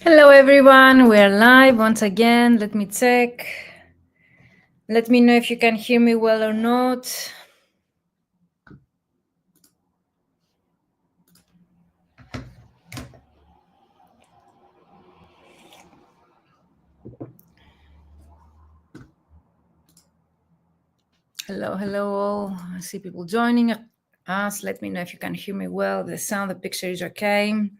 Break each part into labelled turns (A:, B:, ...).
A: Hello everyone, we are live once again. Let me check. Let me know if you can hear me well or not. Hello all. I see people joining us. Let me know if you can hear me well. The sound, the picture is okay.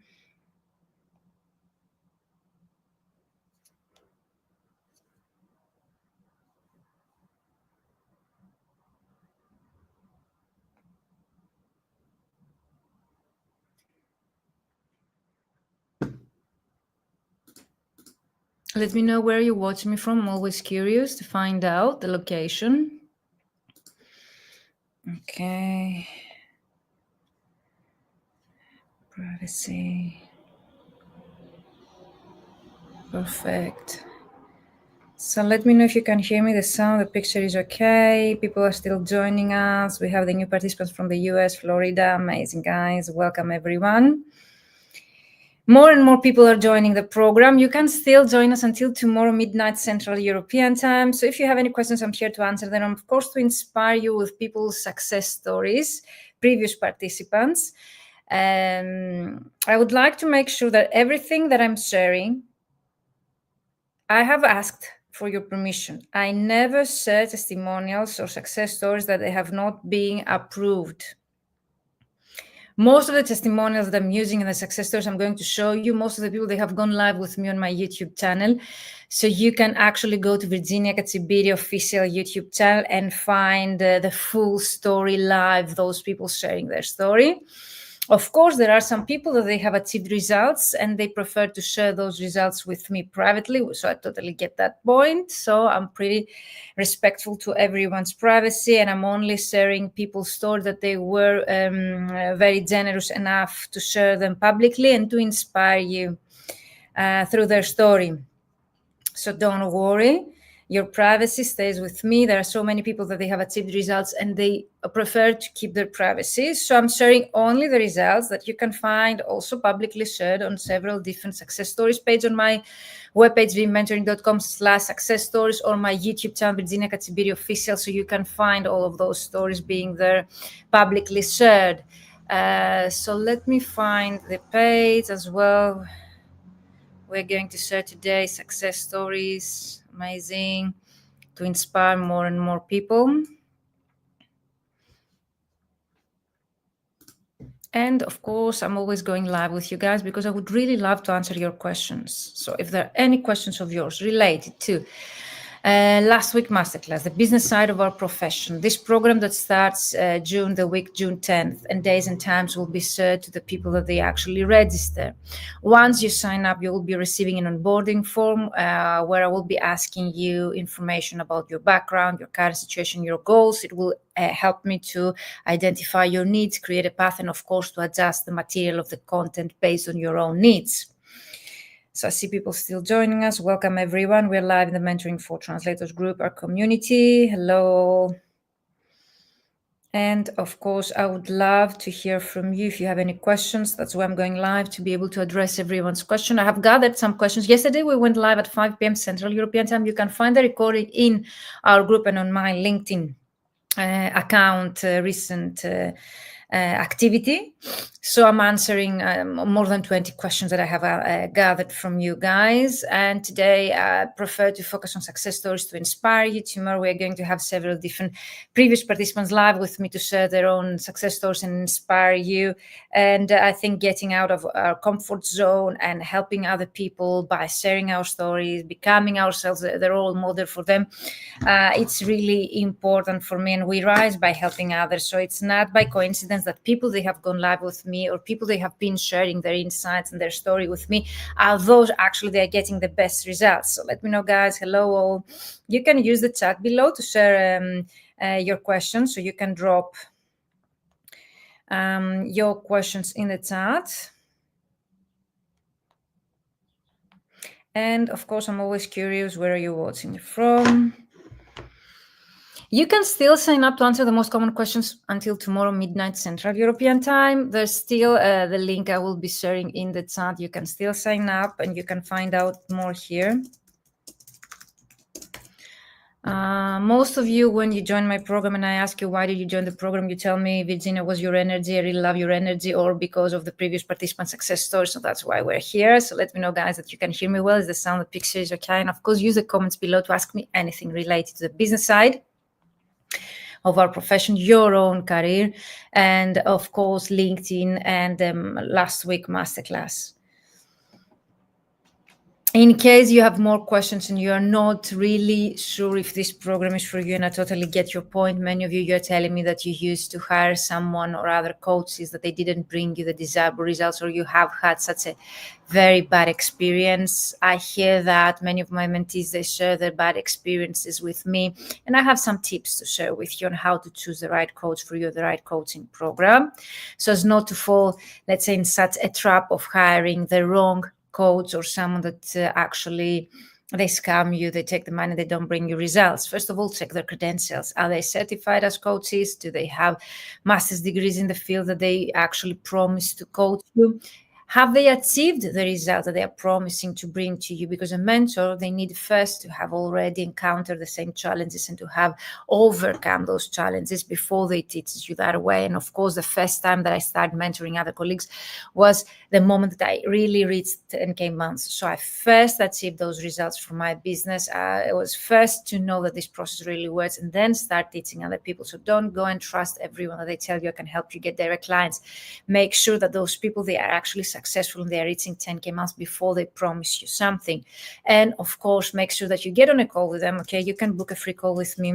A: Let me know where you're watching me from. I'm always curious to find out the location. Okay. Privacy. Perfect. So let me know if you can hear me. The sound, the picture is okay. People are still joining us. We have the new participants from the US, Florida. Amazing, guys. Welcome, everyone. More and more people are joining the program. You can still join us until tomorrow midnight Central European time. So if you have any questions, I'm here to answer them. Of course, to inspire you with people's success stories, previous participants. I would like to make sure that everything that I'm sharing, I have asked for your permission. I never share testimonials or success stories that they have not been approved. Most of the testimonials that I'm using in the success stories I'm going to show you, most of the people, they have gone live with me on my YouTube channel. So you can actually go to Virginia Katsibiri official YouTube channel and find the full story live, those people sharing their story. Of course, there are some people that they have achieved results and they prefer to share those results with me privately. So I totally get that point. So I'm pretty respectful to everyone's privacy, and I'm only sharing people's stories that they were very generous enough to share them publicly and to inspire you through their story. So don't worry. Your privacy stays with me. There are so many people that they have achieved results and they prefer to keep their privacy. So I'm sharing only the results that you can find also publicly shared on several different success stories page on my webpage, vmentoring.com/success stories, or my YouTube channel, Virginia Katsibiri Official. So you can find all of those stories being there publicly shared. So let me find the page as well. We're going to share today success stories, amazing, to inspire more and more people. And of course, I'm always going live with you guys because I would really love to answer your questions. So if there are any questions of yours related to last week masterclass, the business side of our profession, this program that starts June 10th, and days and times will be shared to the people that they actually register. Once you sign up, you will be receiving an onboarding form where I will be asking you information about your background, your current situation, your goals. It will help me to identify your needs, create a path, and of course to adjust the material of the content based on your own needs. So I see people still joining us. Welcome, everyone. We're live in the Mentoring for Translators group, our community. Hello. And of course, I would love to hear from you if you have any questions. That's why I'm going live, to be able to address everyone's question. I have gathered some questions. Yesterday, we went live at 5 p.m. Central European time. You can find the recording in our group and on my LinkedIn account, recent activity. So I'm answering more than 20 questions that I have gathered from you guys. And today I prefer to focus on success stories to inspire you. Tomorrow we're going to have several different previous participants live with me to share their own success stories and inspire you. And I think getting out of our comfort zone and helping other people by sharing our stories, becoming ourselves the role model for them, it's really important for me. And we rise by helping others. So it's not by coincidence that people they have gone live with me or people they have been sharing their insights and their story with me are those actually they are getting the best results. So let me know, guys. Hello all. You can use the chat below to share your questions. So you can drop your questions in the chat. And of course, I'm always curious, where are you watching from? You can still sign up to answer the most common questions until tomorrow midnight Central European Time. There's still the link I will be sharing in the chat. You can still sign up and you can find out more here. Most of you, when you join my program and I ask you, why did you join the program? You tell me, Virginia, was your energy. I really love your energy, or because of the previous participant success story. So that's why we're here. So let me know, guys, that you can hear me well. Is the sound, the picture is okay? And of course, use the comments below to ask me anything related to the business side of our profession, your own career, and of course, LinkedIn and last week masterclass. In case you have more questions and you are not really sure if this program is for you, and I totally get your point. Many of you, you're telling me that you used to hire someone or other coaches that they didn't bring you the desirable results, or you have had such a very bad experience. I hear that many of my mentees, they share their bad experiences with me, and I have some tips to share with you on how to choose the right coach for you, the right coaching program, so as not to fall, let's say, in such a trap of hiring the wrong coach or someone that actually they scam you, they take the money, they don't bring you results. First of all, check their credentials. Are they certified as coaches? Do they have master's degrees in the field that they actually promise to coach you? Have they achieved the result that they are promising to bring to you? Because a mentor, they need first to have already encountered the same challenges and to have overcome those challenges before they teach you that way. And of course, the first time that I started mentoring other colleagues was the moment that I really reached 10K months. So I first achieved those results for my business. It was first to know that this process really works and then start teaching other people. So don't go and trust everyone that they tell you I can help you get direct clients. Make sure that those people, they are actually successful and they are reaching 10K months before they promise you something. And of course, make sure that you get on a call with them. Okay, you can book a free call with me.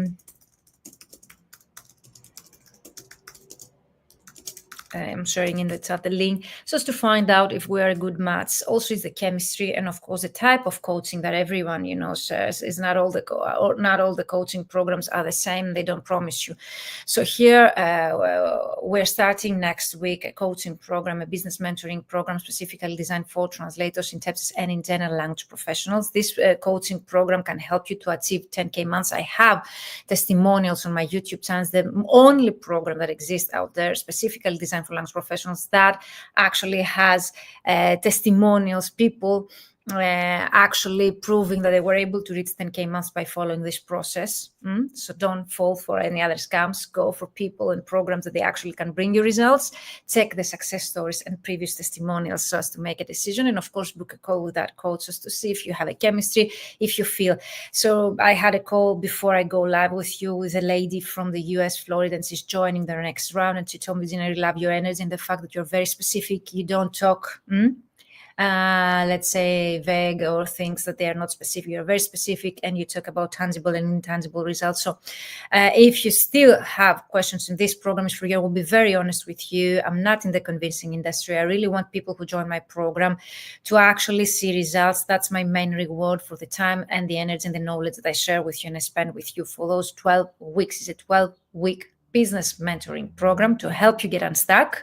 A: I'm sharing in the chat the link just to find out if we are a good match. Also, is the chemistry and of course the type of coaching that everyone shares. Is not all the coaching programs are the same. They don't promise you. So here we're starting next week a coaching program, a business mentoring program specifically designed for translators, interpreters, and in general language professionals. This coaching program can help you to achieve 10K months. I have testimonials on my YouTube channel. The only program that exists out there specifically designed for language professionals that actually has testimonials, people actually proving that they were able to reach 10K months by following this process. So don't fall for any other scams. Go for people and programs that they actually can bring you results. Check the success stories and previous testimonials so as to make a decision. And of course, book a call with that coach just to see if you have a chemistry, if you feel. So I had a call before I go live with you with a lady from the US, Florida, and she's joining the next round. And she told me, I really love your energy and the fact that you're very specific. You don't talk let's say vague or things that they are not specific. You're very specific and you talk about tangible and intangible results. So if you still have questions in this program, I will be very honest with you. I'm not in the convincing industry. I really want people who join my program to actually see results. That's my main reward for the time and the energy and the knowledge that I share with you and I spend with you for those 12 weeks. It's a 12-week business mentoring program to help you get unstuck,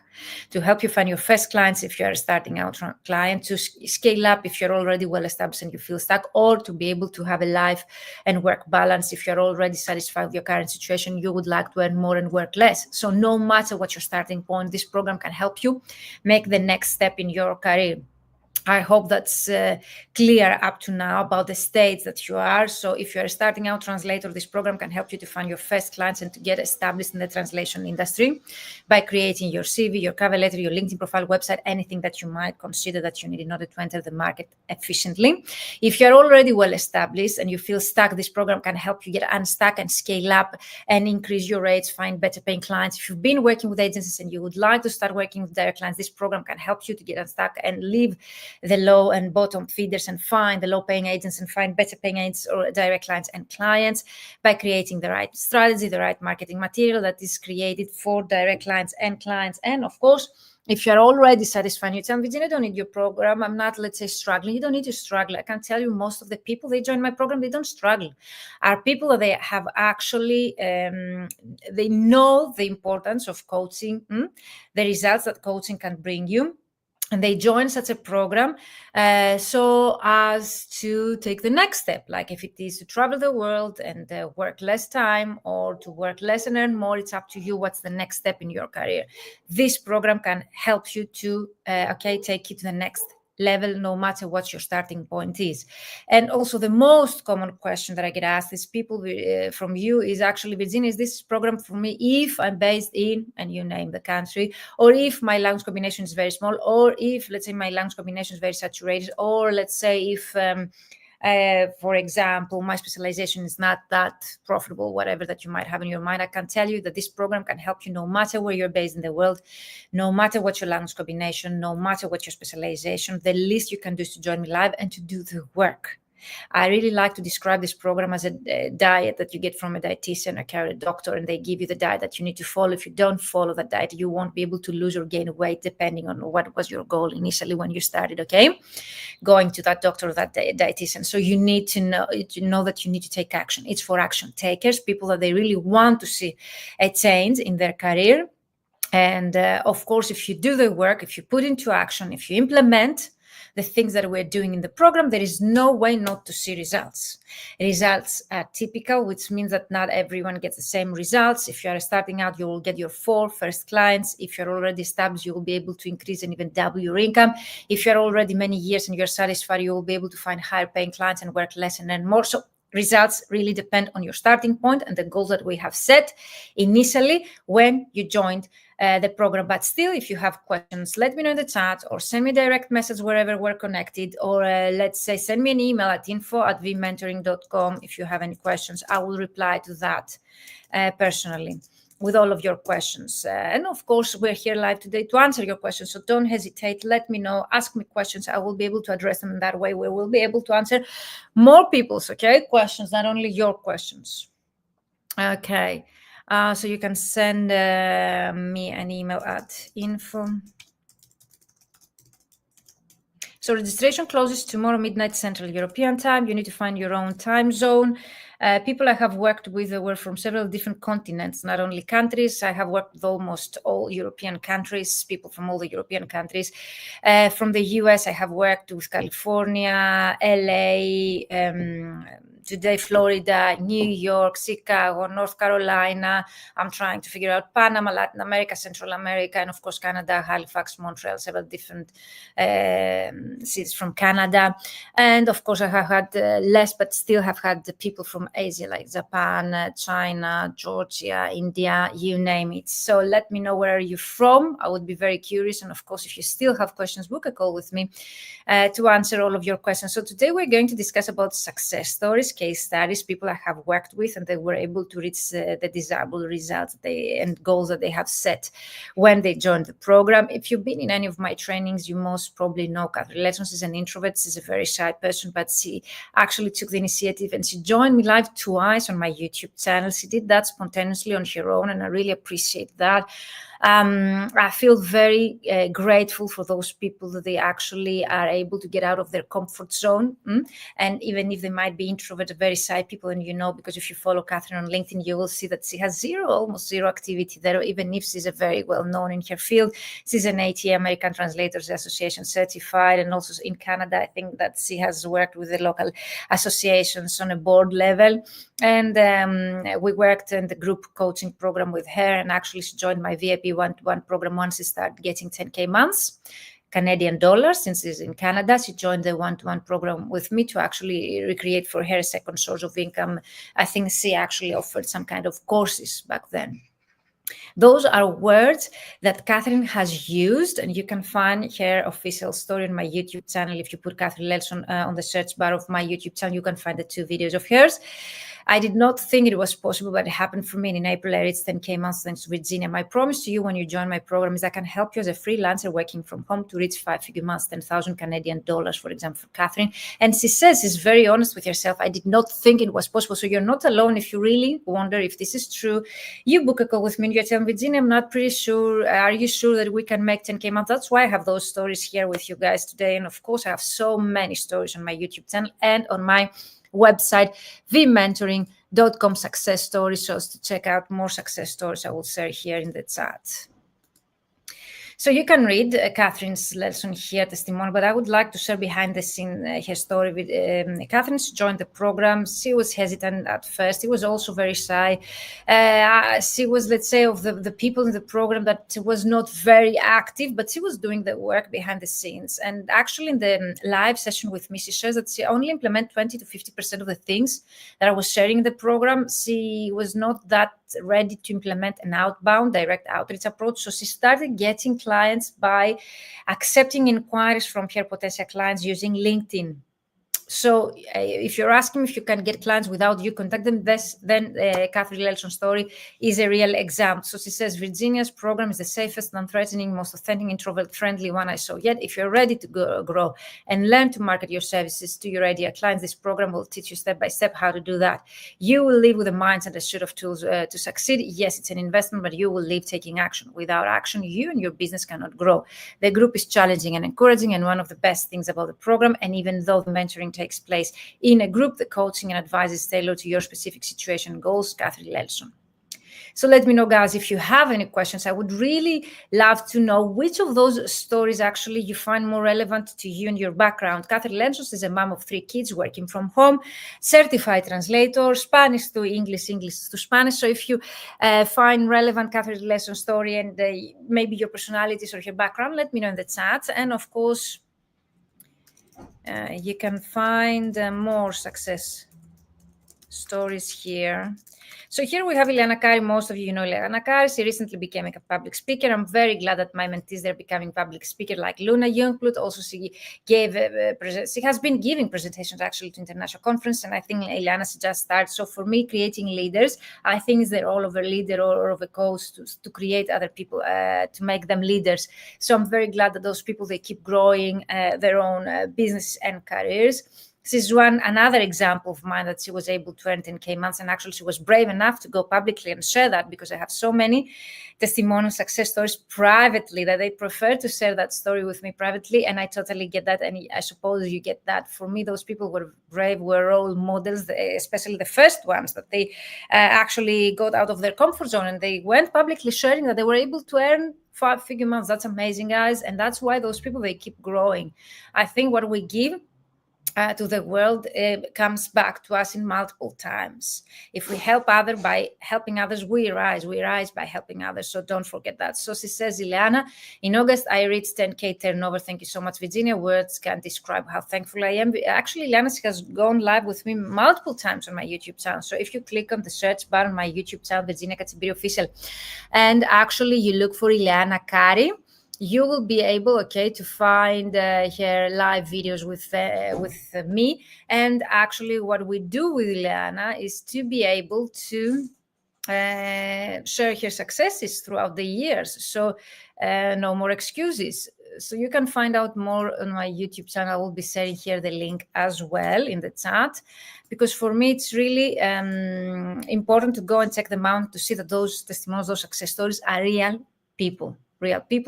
A: to help you find your first clients if you're a starting out client, to scale up if you're already well established and you feel stuck, or to be able to have a life and work balance if you're already satisfied with your current situation, you would like to earn more and work less. So no matter what your starting point, this program can help you make the next step in your career. I hope that's clear up to now about the stage that you are. So if you're a starting out translator, this program can help you to find your first clients and to get established in the translation industry by creating your CV, your cover letter, your LinkedIn profile, website, anything that you might consider that you need in order to enter the market efficiently. If you're already well established and you feel stuck, this program can help you get unstuck and scale up and increase your rates, find better paying clients. If you've been working with agencies and you would like to start working with direct clients, this program can help you to get unstuck and leave the low and bottom feeders and find the low paying agents and find better paying agents or direct clients and clients by creating the right strategy, the right marketing material that is created for direct clients. And of course, if you're already satisfied, you tell me, Virginia, I don't need your program. I'm not, let's say, struggling. You don't need to struggle. I can tell you most of the people, they join my program, they don't struggle. Are people that they have actually, they know the importance of coaching, the results that coaching can bring you. and they join such a program so as to take the next step, like if it is to travel the world and work less time, or to work less and earn more. It's up to you what's the next step in your career. This program can help you to take you to the next level, no matter what your starting point is. And also the most common question that I get asked is from you is actually, Virginia, is this program for me if I'm based in, and you name the country, or if my language combination is very small, or if, let's say, my language combination is very saturated, or let's say if for example, my specialization is not that profitable, whatever that you might have in your mind. I can tell you that this program can help you no matter where you're based in the world, no matter what your language combination, no matter what your specialization. The least you can do is to join me live and to do the work. I really like to describe this program as a diet that you get from a dietitian or a doctor, and they give you the diet that you need to follow. If you don't follow that diet, you won't be able to lose or gain weight, depending on what was your goal initially when you started, okay? Going to that doctor or that dietitian. So you need to know that you need to take action. It's for action takers, people that they really want to see a change in their career. And of course, if you do the work, if you put into action, if you implement the things that we're doing in the program, there is no way not to see results. Results are typical, which means that not everyone gets the same results. If you are starting out, you will get your 4 first clients. If you're already established, you will be able to increase and even double your income. If you're already many years and you're satisfied, you will be able to find higher paying clients and work less and earn more. So results really depend on your starting point and the goals that we have set initially when you joined the program. But still, if you have questions, let me know in the chat, or send me a direct message wherever we're connected, or let's say send me an email at info@vmentoring.com. If you have any questions, I will reply to that personally with all of your questions. And of course, we're here live today to answer your questions. So don't hesitate. Let me know. Ask me questions. I will be able to address them in that way. We will be able to answer more people's questions, not only your questions. Okay. So you can send me an email at info. So registration closes tomorrow midnight Central European time. You need to find your own time zone. People I have worked with were from several different continents, not only countries. I have worked with almost all European countries, people from all the European countries. From the US, I have worked with California, LA, today Florida, New York, Chicago, North Carolina. I'm trying to figure out Panama, Latin America, Central America, and of course Canada, Halifax, Montreal, several different cities from Canada. And of course I have had less, but still have had the people from Asia, like Japan, China, Georgia, India, you name it. So let me know where are you from. I would be very curious. And of course, if you still have questions, book a call with me to answer all of your questions. So today we're going to discuss about success stories, case studies, people I have worked with, and they were able to reach the desirable results and goals that they have set when they joined the program. If you've been in any of my trainings, you most probably know Catherine Lessons is an introvert. She's a very shy person, but she actually took the initiative and she joined me live twice on my YouTube channel. She did that spontaneously on her own, and I really appreciate that. I feel very grateful for those people that they actually are able to get out of their comfort zone. And even if they might be introverted, very shy people, and because if you follow Catherine on LinkedIn, you will see that she has almost zero activity there, even if she's a very well-known in her field. She's an ATA, American Translators Association certified, and also in Canada, I think that she has worked with the local associations on a board level. And we worked in the group coaching program with her, and actually she joined my VIP one-to-one program once she started getting 10K months, Canadian dollars. Since she's in Canada, she joined the one-to-one program with me to actually recreate for her a second source of income. I think she actually offered some kind of courses back then. Those are words that Catherine has used, and you can find her official story on my YouTube channel. If you put Catherine Lelson on the search bar of my YouTube channel, you can find the 2 videos of hers. I did not think it was possible, but it happened for me. And in April, I reached 10K months thanks to Virginia. My promise to you when you join my program is I can help you as a freelancer working from home to reach 5-figure months, 10,000 Canadian dollars, for example, for Catherine. And she says, she's very honest with herself, I did not think it was possible. So you're not alone. If you really wonder if this is true, you book a call with me and you're telling Virginia, I'm not pretty sure. Are you sure that we can make 10K months? That's why I have those stories here with you guys today. And of course, I have so many stories on my YouTube channel and on my website, vmentoring.com success stories. So to check out more success stories, I will share here in the chat. So you can read Catherine's lesson here, testimony, but I would like to share behind the scene her story with Catherine. She joined the program. She was hesitant at first. She was also very shy. She was, let's say, of the people in the program that was not very active, but she was doing the work behind the scenes. And actually in the live session with me, she shares that she only implemented 20 to 50% of the things that I was sharing in the program. She was not that ready to implement an outbound direct outreach approach. So she started getting clients by accepting inquiries from her potential clients using LinkedIn. So if you're asking if you can get clients without you contact them, then Catherine Lelson's story is a real example. So she says, Virginia's program is the safest, non-threatening, most authentic, introvert-friendly one I saw yet. If you're ready to grow and learn to market your services to your ideal clients, this program will teach you step by step how to do that. You will live with a mindset and a suite of tools to succeed. Yes, it's an investment, but you will live taking action. Without action, you and your business cannot grow. The group is challenging and encouraging, and one of the best things about the program, and even though the mentoring takes place in a group, the coaching and advice is tailored to your specific situation and goals. Catherine Lelson. So let me know, guys, if you have any questions. I would really love to know which of those stories actually you find more relevant to you and your background. Catherine Lensos is a mom of 3 kids working from home, certified translator, Spanish to English, English to Spanish. So if you find relevant Catherine Lenson's story and maybe your personalities or your background, let me know in the chat. And of course, you can find more success stories here. So here we have Ileana Kari. Most of you know Ileana Kari. She recently became a public speaker. I'm very glad that my mentees are becoming public speaker like Luna Youngblood. Also, she has been giving presentations actually to international conference, and I think Ileana, she just started. So for me, creating leaders, I think it's the role of a leader or of a coach to create other people, to make them leaders. So I'm very glad that those people, they keep growing their own business and careers. This is another example of mine that she was able to earn 10K months, and actually she was brave enough to go publicly and share that, because I have so many testimonial success stories privately that they prefer to share that story with me privately, and I totally get that, and I suppose you get that. For me, those people were brave, were role models, especially the first ones, that they actually got out of their comfort zone and they went publicly sharing that they were able to earn 5-figure months. That's amazing, guys, and that's why those people, they keep growing. I think what we give to the world comes back to us in multiple times. If we help others by helping others, we rise by helping others. So don't forget that. So she says, Ileana, in August, I reached 10K turnover. Thank you so much, Virginia. Words can't describe how thankful I am. Actually, Ileana has gone live with me multiple times on my YouTube channel. So if you click on the search bar on my YouTube channel, Virginia Katsibiri Official, and actually you look for Ileana Kari, you will be able, to find her live videos with me. And actually what we do with Ileana is to be able to share her successes throughout the years. So no more excuses. So you can find out more on my YouTube channel. I will be sharing here the link as well in the chat, because for me, it's really important to go and check them out to see that those testimonials, those success stories are real people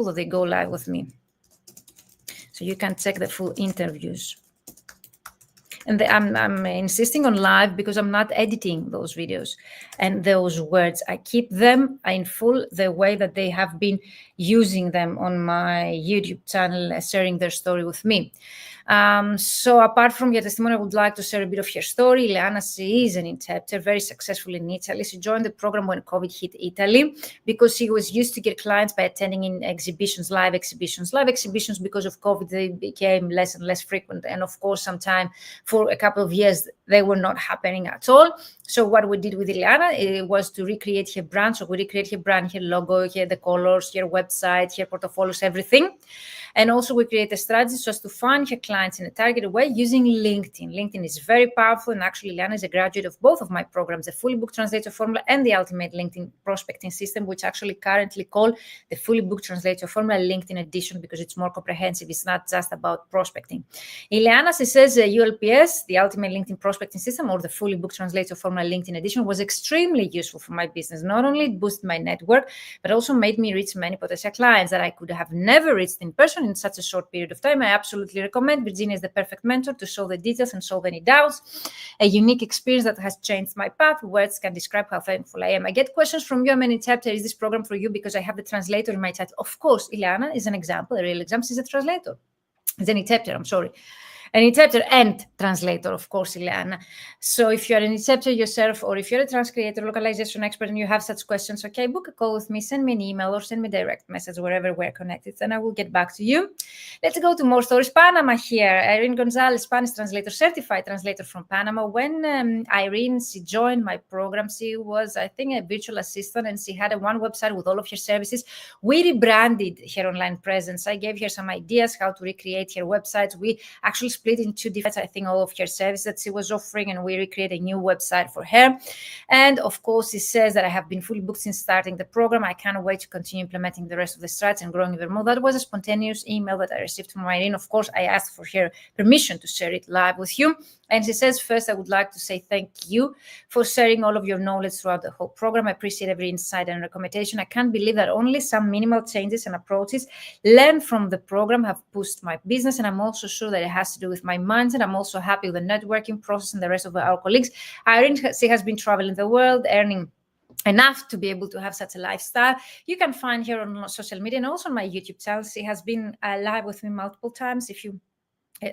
A: that they go live with me. So you can check the full interviews. And I'm insisting on live because I'm not editing those videos and those words. I keep them in full the way that they have been using them on my YouTube channel, sharing their story with me. So apart from your testimony, I would like to share a bit of her story. Ileana, she is an interpreter, very successful in Italy. She joined the program when COVID hit Italy because she was used to get clients by attending in exhibitions, live exhibitions. Live exhibitions, because of COVID, they became less and less frequent. And of course, sometime for a couple of years, they were not happening at all. So what we did with Ileana was to recreate her brand. So we recreate her brand, her logo, her the colors, her website, her portfolios, everything. And also we create a strategy so as to find her clients in a targeted way using LinkedIn. LinkedIn is very powerful. And actually, Ileana is a graduate of both of my programs, the Fully Booked Translator Formula and the Ultimate LinkedIn Prospecting System, which actually currently call the Fully Booked Translator Formula LinkedIn Edition, because it's more comprehensive. It's not just about prospecting. Ileana, she says ULPS, the Ultimate LinkedIn Prospecting System, or the Fully Booked Translator Formula LinkedIn Edition, was extremely useful for my business. Not only it boosted my network, but also made me reach many potential clients that I could have never reached in person in such a short period of time. I absolutely recommend, Virginia is the perfect mentor to show the details and solve any doubts. A unique experience that has changed my path. Words can describe how thankful I am. I get questions from you. I'm an interpreter. Is this program for you? Because I have the translator in my title. Of course, Ileana is an example, a real example. She's a translator. It's an interpreter, I'm sorry. An interpreter and translator, of course, Ileana. So if you're an interpreter yourself, or if you're a transcreator, localization expert, and you have such questions, okay, book a call with me, send me an email, or send me a direct message wherever we're connected, and I will get back to you. Let's go to more stories. Panama here. Irene Gonzalez, Spanish translator, certified translator from Panama. When Irene, she joined my program, she was, I think, a virtual assistant, and she had a one website with all of her services. We rebranded her online presence. I gave her some ideas how to recreate her websites. We actually split into different, I think, all of her services that she was offering, and we recreated a new website for her. And of course, she says that I have been fully booked since starting the program. I can't wait to continue implementing the rest of the strategy and growing even more. That was a spontaneous email that I received from Irene. Of course, I asked for her permission to share it live with you. And she says, first, I would like to say thank you for sharing all of your knowledge throughout the whole program. I appreciate every insight and recommendation. I can't believe that only some minimal changes and approaches learned from the program have pushed my business. And I'm also sure that it has to do with my mindset. I'm also happy with the networking process and the rest of our colleagues. Irene, she has been traveling the world, earning enough to be able to have such a lifestyle. You can find her on social media and also on my YouTube channel. She has been live with me multiple times. If you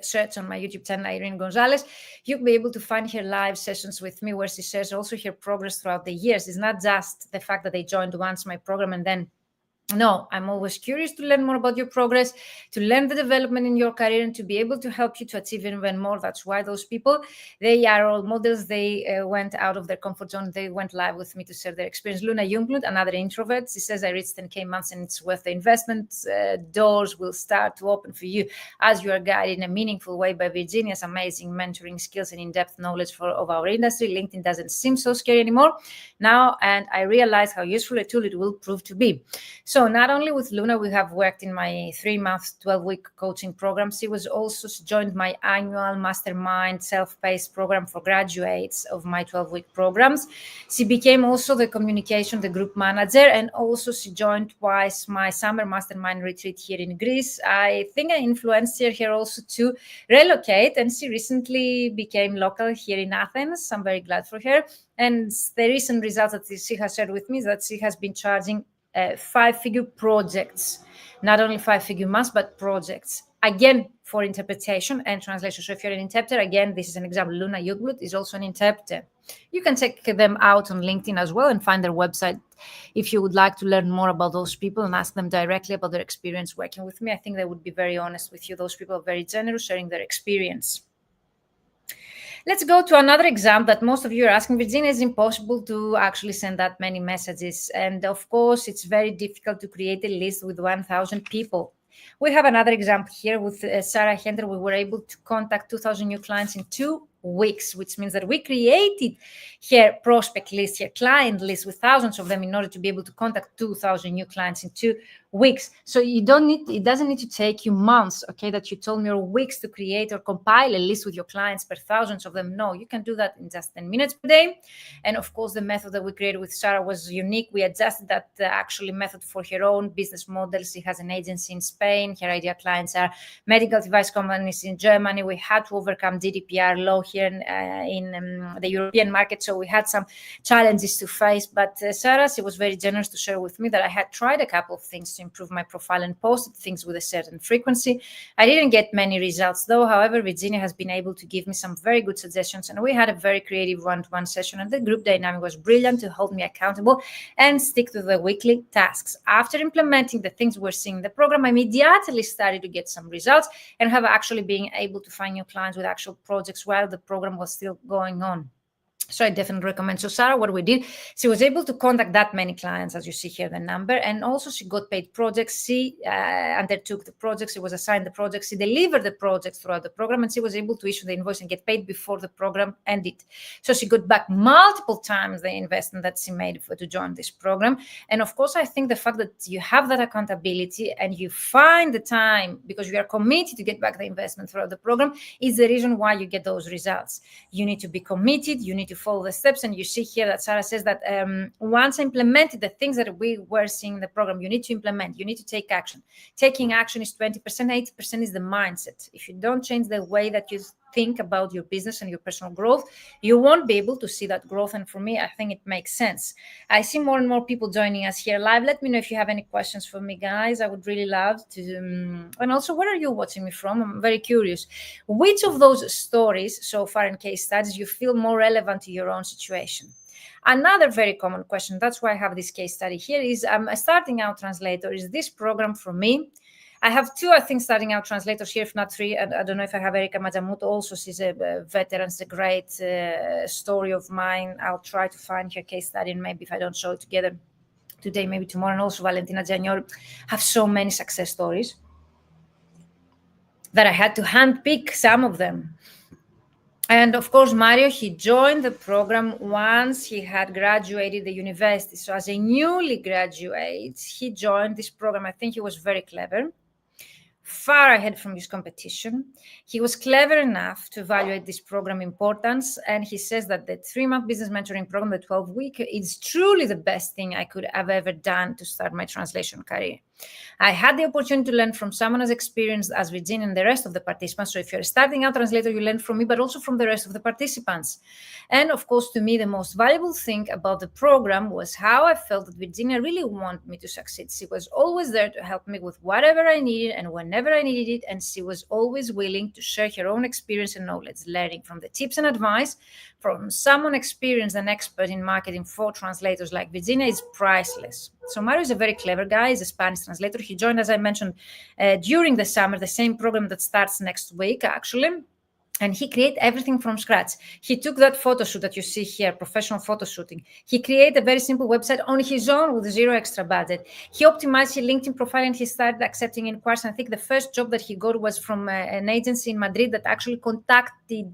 A: search on my YouTube channel, Irene Gonzalez, you'll be able to find her live sessions with me where she shares also her progress throughout the years. It's not just the fact that they joined once my program and then no, I'm always curious to learn more about your progress, to learn the development in your career, and to be able to help you to achieve even more. That's why those people, they are role models. They went out of their comfort zone. They went live with me to share their experience. Luna Junglund, another introvert, she says, I reached 10K months and it's worth the investment. Doors will start to open for you as you are guided in a meaningful way by Virginia's amazing mentoring skills and in-depth knowledge of our industry. LinkedIn doesn't seem so scary anymore now, and I realize how useful a tool it will prove to be. So not only with Luna, we have worked in my 3-month, 12-week coaching program. She joined my annual mastermind self-paced program for graduates of my 12-week programs. She became also the group manager, and also she joined twice my summer mastermind retreat here in Greece. I think I influenced her here also to relocate, and she recently became local here in Athens. I'm very glad for her. And the recent results that she has shared with me is that she has been charging 5-figure projects, not only 5-figure months, but projects, again, for interpretation and translation. So if you're an interpreter, again, this is an example. Luna Junglund is also an interpreter. You can check them out on LinkedIn as well and find their website if you would like to learn more about those people and ask them directly about their experience working with me. I think they would be very honest with you. Those people are very generous, sharing their experience. Let's go to another example that most of you are asking. Virginia, it's impossible to actually send that many messages. And of course, it's very difficult to create a list with 1,000 people. We have another example here with Sarah Hender. We were able to contact 2,000 new clients in 2 weeks, which means that we created her prospect list, her client list with thousands of them in order to be able to contact 2,000 new clients in 2 weeks. So it doesn't need to take you months, okay, that you told me, or weeks to create or compile a list with your clients per thousands of them. No, you can do that in just 10 minutes per day. And of course, the method that we created with Sarah was unique. We adjusted that actually method for her own business model. She has an agency in Spain. Her ideal clients are medical device companies in Germany. We had to overcome GDPR law here in the European market. So we had some challenges to face. But Sarah, she was very generous to share with me that I had tried a couple of things to improve my profile and posted things with a certain frequency. I didn't get many results though. However, Virginia has been able to give me some very good suggestions, and we had a very creative one-to-one session, and the group dynamic was brilliant to hold me accountable and stick to the weekly tasks. After implementing the things we're seeing in the program, I immediately started to get some results and have actually been able to find new clients with actual projects while the program was still going on. So I definitely recommend. So Sarah, what we did, she was able to contact that many clients, as you see here, the number, and also she got paid projects. She undertook the projects. She was assigned the projects. She delivered the projects throughout the program, and she was able to issue the invoice and get paid before the program ended. So she got back multiple times the investment that she made to join this program. And of course, I think the fact that you have that accountability and you find the time because you are committed to get back the investment throughout the program is the reason why you get those results. You need to be committed. You need to to follow the steps. And you see here that Sarah says that once implemented the things that we were seeing in the program, you need to implement, you need to take action. Taking action is 20%, 80% is the mindset. If you don't change the way that you think about your business and your personal growth, you won't be able to see that growth. And for me, I think it makes sense. I see more and more people joining us here live. Let me know if you have any questions for me, guys. I would really love to. And also, where are you watching me from? I'm very curious. Which of those stories so far in case studies you feel more relevant to your own situation? Another very common question, that's why I have this case study here, is a starting out translator. Is this program for me? I have two, I think, starting out translators here, if not three. And I don't know if I have Erika Majamuto also. She's a veteran. It's a great story of mine. I'll try to find her case study, and maybe if I don't show it together today, maybe tomorrow. And also Valentina Giagnoli have so many success stories that I had to handpick some of them. And of course, Mario, he joined the program once he had graduated the university. So as a newly graduate, he joined this program. I think he was very clever, far ahead from his competition. He was clever enough to evaluate this program importance. And he says that the 3-month business mentoring program, the 12-week, is truly the best thing I could have ever done to start my translation career. I had the opportunity to learn from someone as experienced as Virginia and the rest of the participants. So if you're a starting out translator, you learn from me, but also from the rest of the participants. And of course, to me, the most valuable thing about the program was how I felt that Virginia really wanted me to succeed. She was always there to help me with whatever I needed and whenever I needed it. And she was always willing to share her own experience and knowledge, learning from the tips and advice from someone experienced and expert in marketing for translators like Virginia is priceless. So Mario is a very clever guy. He's a Spanish translator. He joined, as I mentioned, during the summer, the same program that starts next week, actually. And he created everything from scratch. He took that photo shoot that you see here, professional photo shooting. He created a very simple website on his own with zero extra budget. He optimized his LinkedIn profile and he started accepting inquiries. I think the first job that he got was from an agency in Madrid that actually contacted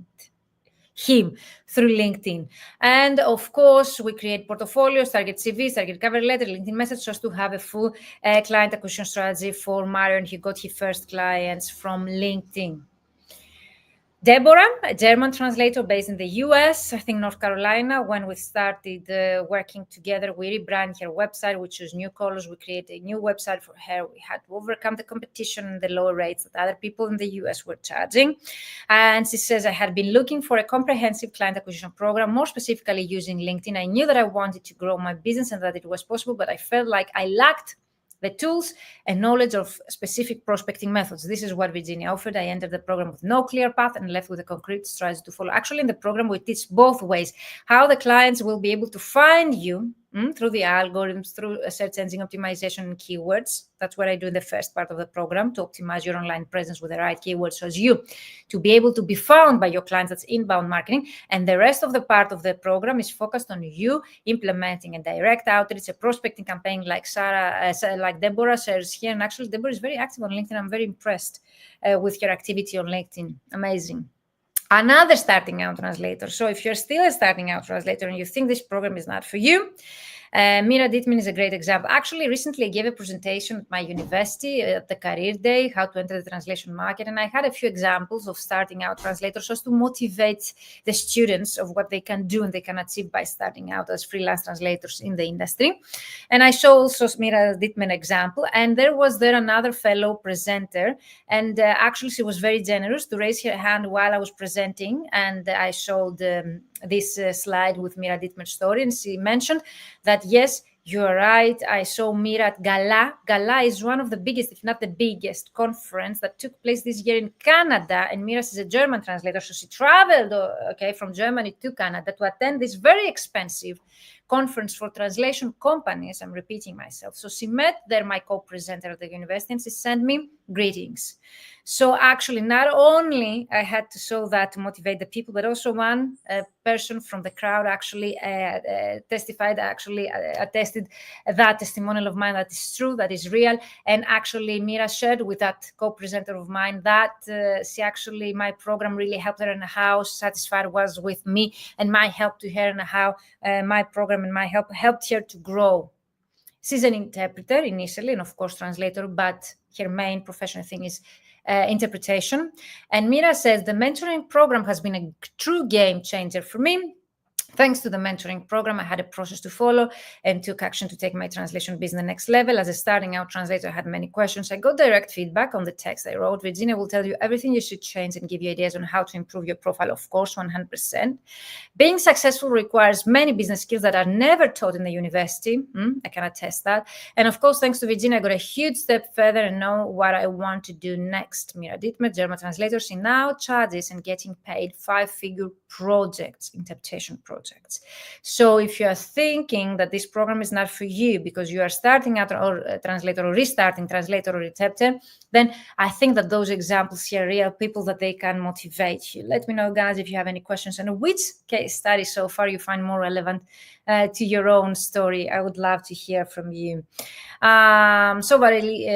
A: him through LinkedIn. And of course, we create portfolios, target CVs, target cover letter, LinkedIn message, just to have a full client acquisition strategy for Mario. And he got his first clients from LinkedIn. Deborah, a German translator based in the US, I think North Carolina. When we started working together, we rebranded her website. We chose new colors. We created a new website for her. We had to overcome the competition and the lower rates that other people in the US were charging. And she says, I had been looking for a comprehensive client acquisition program, more specifically using LinkedIn. I knew that I wanted to grow my business and that it was possible, but I felt like I lacked the tools and knowledge of specific prospecting methods. This is what Virginia offered. I entered the program with no clear path and left with a concrete strategy to follow. Actually, in the program, we teach both ways, how the clients will be able to find you through the algorithms, through search engine optimization and keywords. That's what I do in the first part of the program, to optimize your online presence with the right keywords so as you to be able to be found by your clients. That's inbound marketing. And the rest of the part of the program is focused on you implementing a direct outreach, a prospecting campaign like Sarah, like Deborah shares here. And actually, Deborah is very active on LinkedIn. I'm very impressed with her activity on LinkedIn. Amazing. Another starting out translator. So if you're still a starting out translator and you think this program is not for you, Mira Dittman is a great example. Actually, recently I gave a presentation at my university at the Career Day, how to enter the translation market. And I had a few examples of starting out translators just to motivate the students of what they can do and they can achieve by starting out as freelance translators in the industry. And I show also Mira Dittman example. And there was another fellow presenter. And actually, she was very generous to raise her hand while I was presenting. And I showed this slide with Mira Dittman's story. And she mentioned that, yes, you're right. I saw Mira at Gala. Gala is one of the biggest, if not the biggest, conference that took place this year in Canada. And Mira is a German translator, so she traveled from Germany to Canada to attend this very expensive conference for translation companies. I'm repeating myself. So she met there my co-presenter at the university and she sent me greetings. So actually, not only I had to show that to motivate the people, but also one person from the crowd actually testified, attested that testimonial of mine that is true, that is real. And actually, Mira shared with that co-presenter of mine that my program really helped her and how satisfied was with me and my help to her and how my program and my help helped her to grow. She's an interpreter initially and, of course, translator, but her main professional thing is interpretation. And Mira says, the mentoring program has been a true game changer for me. Thanks to the mentoring program, I had a process to follow and took action to take my translation business next level. As a starting out translator, I had many questions. I got direct feedback on the text I wrote. Virginia will tell you everything you should change and give you ideas on how to improve your profile, of course, 100%. Being successful requires many business skills that are never taught in the university. I can attest that. And of course, thanks to Virginia, I got a huge step further and know what I want to do next. Mira Dittmer, German translator, she now charges and getting paid 5-figure projects, interpretation projects. So if you are thinking that this program is not for you because you are starting out or a translator or restarting translator or interpreter, then I think that those examples here are real people that they can motivate you. Let me know, guys, if you have any questions and which case study so far you find more relevant to your own story. I would love to hear from you. So Valerie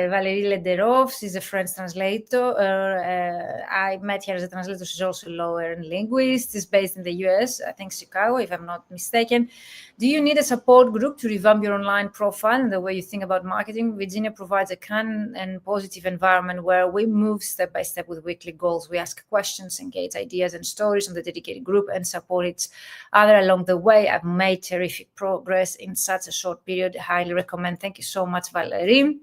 A: Lederov is a French translator. I met her as a translator. She's also a lawyer and linguist. She's based in the US, I think Chicago, if I'm not mistaken. Do you need a support group to revamp your online profile and the way you think about marketing? Virginia provides a kind and positive environment where we move step by step with weekly goals. We ask questions, engage ideas and stories on the dedicated group and support each other along the way. I've made terrific progress in such a short period. Highly recommend. Thank you so much, Valerie.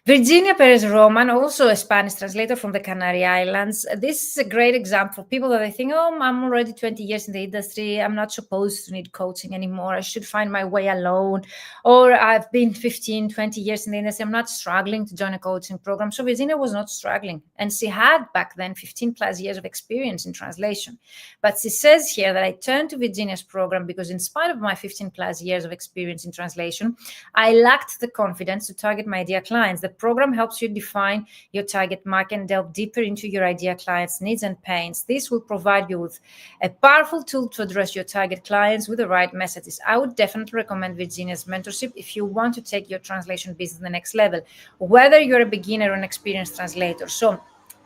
A: Virginia Perez Roman, also a Spanish translator from the Canary Islands. This is a great example of people that I think, oh, I'm already 20 years in the industry. I'm not supposed to need coaching anymore. I should find my way alone. Or I've been 15, 20 years in the industry. I'm not struggling to join a coaching program. So Virginia was not struggling. And she had back then 15 plus years of experience in translation. But she says here that I turned to Virginia's program because in spite of my 15 plus years of experience in translation, I lacked the confidence to target my ideal clients. The program helps you define your target market and delve deeper into your ideal clients' needs and pains. This will provide you with a powerful tool to address your target clients with the right messages. I would definitely recommend Virginia's mentorship if you want to take your translation business to the next level, whether you're a beginner or an experienced translator. So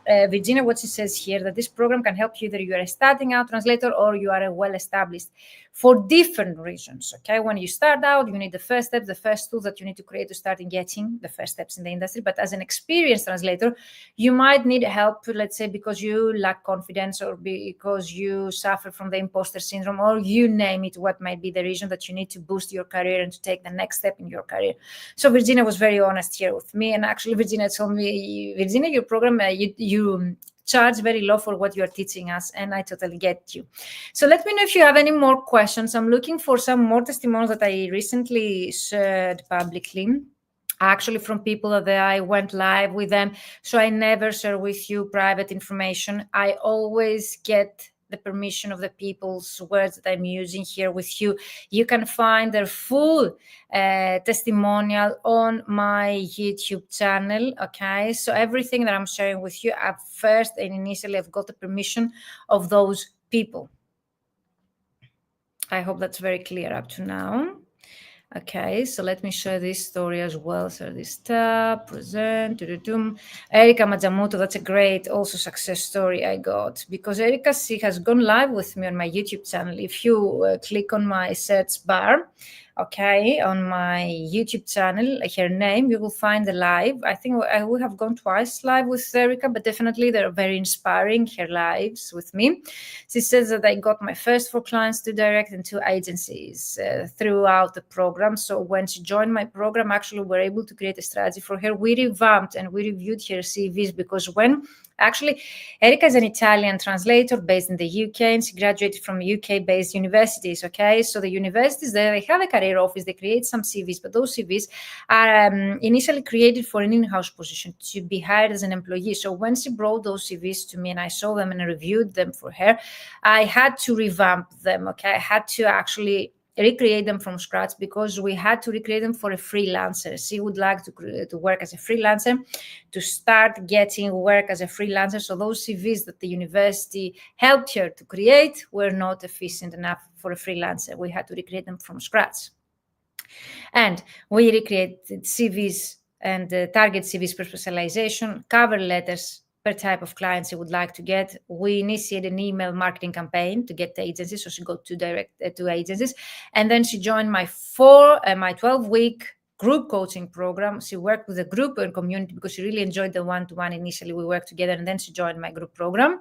A: Virginia, what she says here, that this program can help you whether you are a starting out translator or you are a well-established for different reasons, okay? When you start out, you need the first steps, the first tools that you need to create to start getting the first steps in the industry. But as an experienced translator, you might need help, let's say, because you lack confidence or because you suffer from the imposter syndrome or you name it, what might be the reason that you need to boost your career and to take the next step in your career. So Virginia was very honest here with me. And actually, Virginia told me, Virginia, your program, you charge very low for what you're teaching us, and I totally get you. So let me know if you have any more questions. I'm looking for some more testimonials that I recently shared publicly, actually from people that I went live with them. So I never share with you private information. I always get the permission of the people's words that I'm using here with you. You can find their full testimonial on my YouTube channel, okay? So everything that I'm sharing with you, at first and initially, I've got the permission of those people. I hope that's very clear up to now. Okay, so let me share this story as well. So this tab, present, Erika Majamuto, that's a great also success story I got. Because Erika, she has gone live with me on my YouTube channel. If you click on my search bar, okay, on my YouTube channel, her name, you will find the live. I think I will have gone twice live with Erika, but definitely they're very inspiring, her lives with me. She says that I got my first 4 clients to direct and 2 agencies throughout the program. So when she joined my program, actually, we're able to create a strategy for her. We revamped and we reviewed her CVs because when actually, Erika is an Italian translator based in the UK, and she graduated from UK-based universities, okay? So the universities there, they have a career office, they create some CVs, but those CVs are initially created for an in-house position to be hired as an employee. So when she brought those CVs to me and I saw them and I reviewed them for her, I had to revamp them, okay? I had to actually recreate them from scratch because we had to recreate them for a freelancer. She would like to work as a freelancer, to start getting work as a freelancer. So those CVs that the university helped her to create were not efficient enough for a freelancer. We had to recreate them from scratch. And we recreated CVs and target CVs per specialization, cover letters per type of clients you would like to get. We initiated an email marketing campaign to get the agencies. So she got to direct 2 agencies. And then she joined my 12-week group coaching program. She worked with a group and community because she really enjoyed the one-to-one. Initially, we worked together, and then she joined my group program.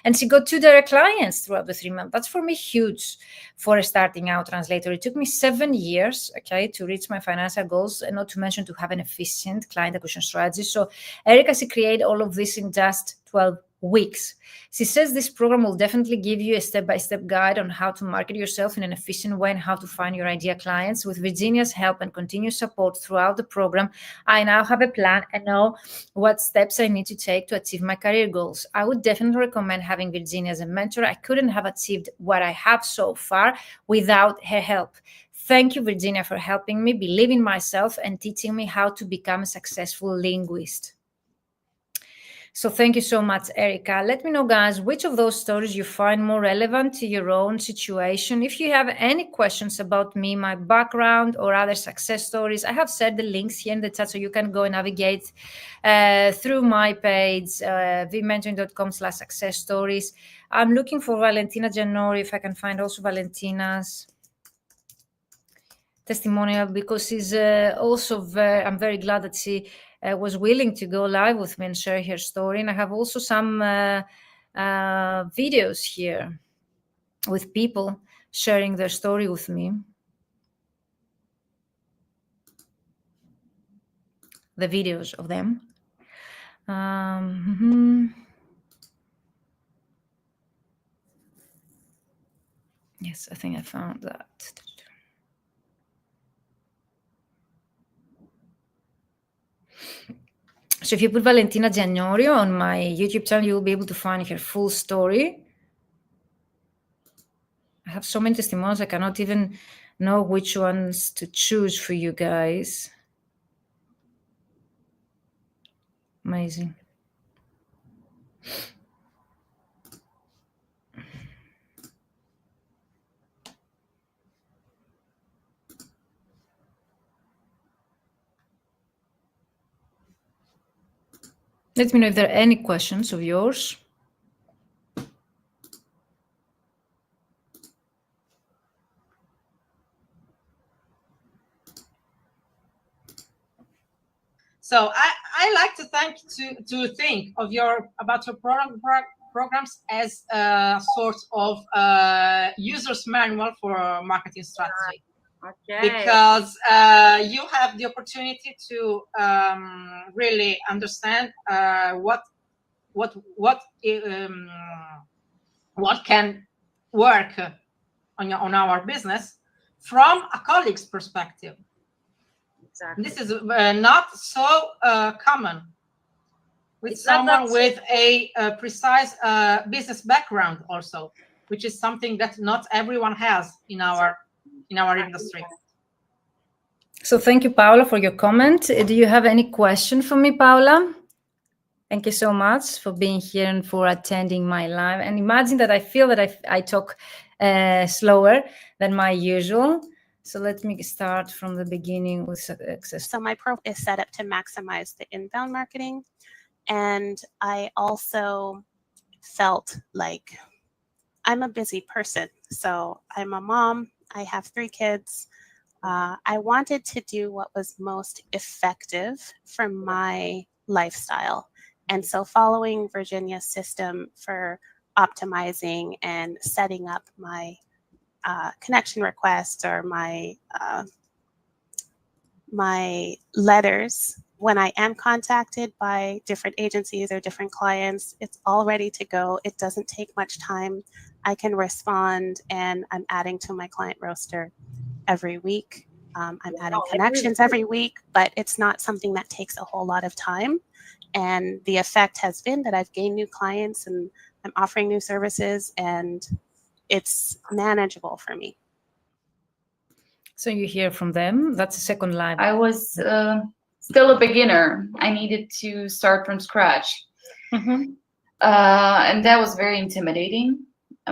A: And she got 2 direct clients throughout the 3 months. That's for me huge for a starting out translator. It took me 7 years, to reach my financial goals, and not to mention to have an efficient client acquisition strategy. So Erica, she created all of this in just 12 weeks. She says this program will definitely give you a step-by-step guide on how to market yourself in an efficient way and how to find your ideal clients. With Virginia's help and continuous support throughout the program, I now have a plan and know what steps I need to take to achieve my career goals. I would definitely recommend having Virginia as a mentor. I couldn't have achieved what I have so far without her help. Thank you, Virginia, for helping me believe in myself and teaching me how to become a successful linguist. So thank you so much, Erica. Let me know, guys, which of those stories you find more relevant to your own situation. If you have any questions about me, my background, or other success stories, I have set the links here in the chat so you can go and navigate through my page, vmentoring.com/success stories. I'm looking for Valentina Giannori, if I can find also Valentina's testimonial, because she's also I'm very glad that she was willing to go live with me and share her story. And I have also some videos here with people sharing their story with me. The videos of them. Yes, I think I found that. So if you put Valentina Giannorio on my YouTube channel, you'll be able to find her full story. I have so many testimonials, I cannot even know which ones to choose for you guys. Amazing. Let me know if there are any questions of yours.
B: So I like to think of about your programs as a sort of user's manual for marketing strategy. Okay. Because you have the opportunity to really understand what can work on our business from a colleague's perspective. Exactly. This is not so common with someone with a precise business background also, which is something that not everyone has in our industry.
A: So thank you, Paula, for your comment. Do you have any question for me, Paula? Thank you so much for being here and for attending my live. And imagine that I feel that I talk slower than my usual. So let me start from the beginning with success.
C: So my profile is set up to maximize the inbound marketing. And I also felt like I'm a busy person. So I'm a mom. I have 3 kids. I wanted to do what was most effective for my lifestyle. And so following Virginia's system for optimizing and setting up my connection requests or my letters, when I am contacted by different agencies or different clients, it's all ready to go. It doesn't take much time. I can respond, and I'm adding to my client roster every week. I'm adding connections every week, but it's not something that takes a whole lot of time. And the effect has been that I've gained new clients and I'm offering new services, and it's manageable for me.
A: So you hear from them. That's the second line.
D: I was still a beginner. I needed to start from scratch. And that was very intimidating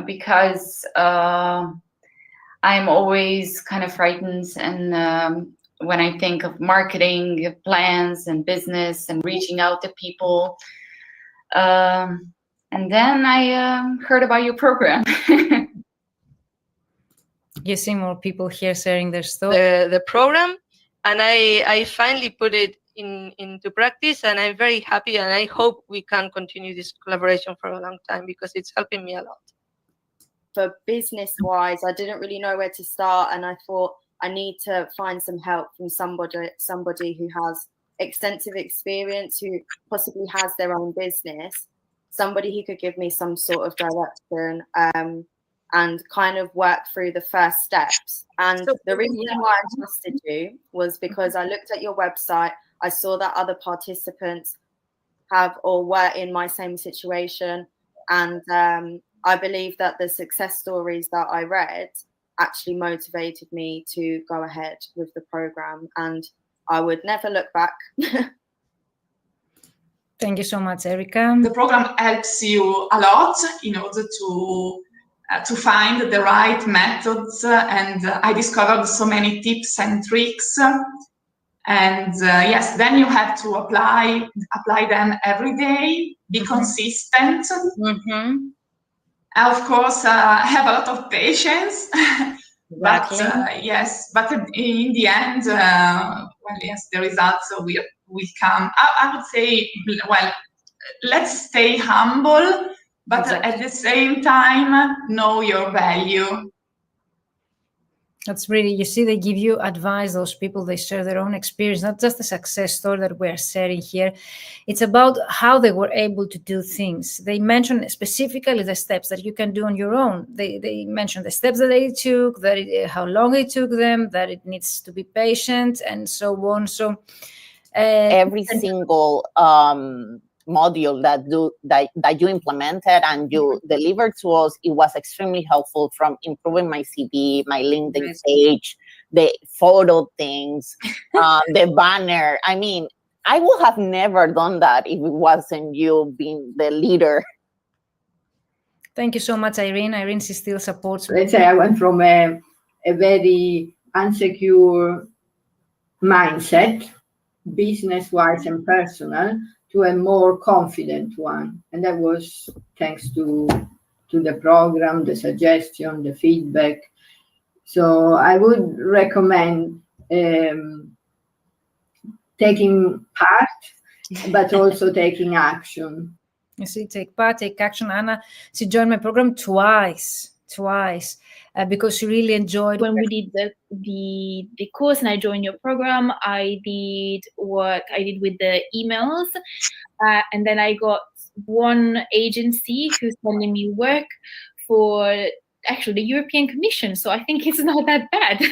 D: because I'm always kind of frightened. And when I think of marketing plans and business and reaching out to people. And then I heard about your program.
A: You see more people here sharing their story.
E: The program and I finally put it into practice, and I'm very happy, and I hope we can continue this collaboration for a long time because it's helping me a lot.
F: For business-wise, I didn't really know where to start, and I thought I need to find some help from somebody who has extensive experience, who possibly has their own business, somebody who could give me some sort of direction and kind of work through the first steps. And the reason why I trusted you was because I looked at your website, I saw that other participants have or were in my same situation, and I believe that the success stories that I read actually motivated me to go ahead with the program, and I would never look back.
A: Thank you so much, Erica.
G: The program helps you a lot in order to find the right methods, and I discovered so many tips and tricks. And yes, then you have to apply them every day, be consistent. Of course, have a lot of patience.
A: Exactly.
G: But yes, but in the end, well, yes, the results will come. I would say, well, let's stay humble, but at the same time, know your value.
A: That's really, you see, they give you advice, those people, they share their own experience, not just a success story that we're sharing here. It's about how they were able to do things. They mention specifically the steps that you can do on your own. They mention the steps that they took, how long it took them, that it needs to be patient, and so on. So
H: every single module that you implemented and you delivered to us, it was extremely helpful, from improving my CV, my LinkedIn page, the photo things, the banner. I mean, I would have never done that if it wasn't you being the leader.
A: Thank you so much, Irene. Irene, she still supports me.
I: Let's say I went from a very insecure mindset, business-wise and personal, to a more confident one, and that was thanks to the program, the suggestion, the feedback. So I would recommend taking part, but also taking action.
A: You see, take part, take action. Anna, she joined my program twice, because she really enjoyed.
J: When we did the course and I joined your program, I did work I did with the emails, and then I got one agency who's sending me work for actually the European Commission. So I think it's not that bad.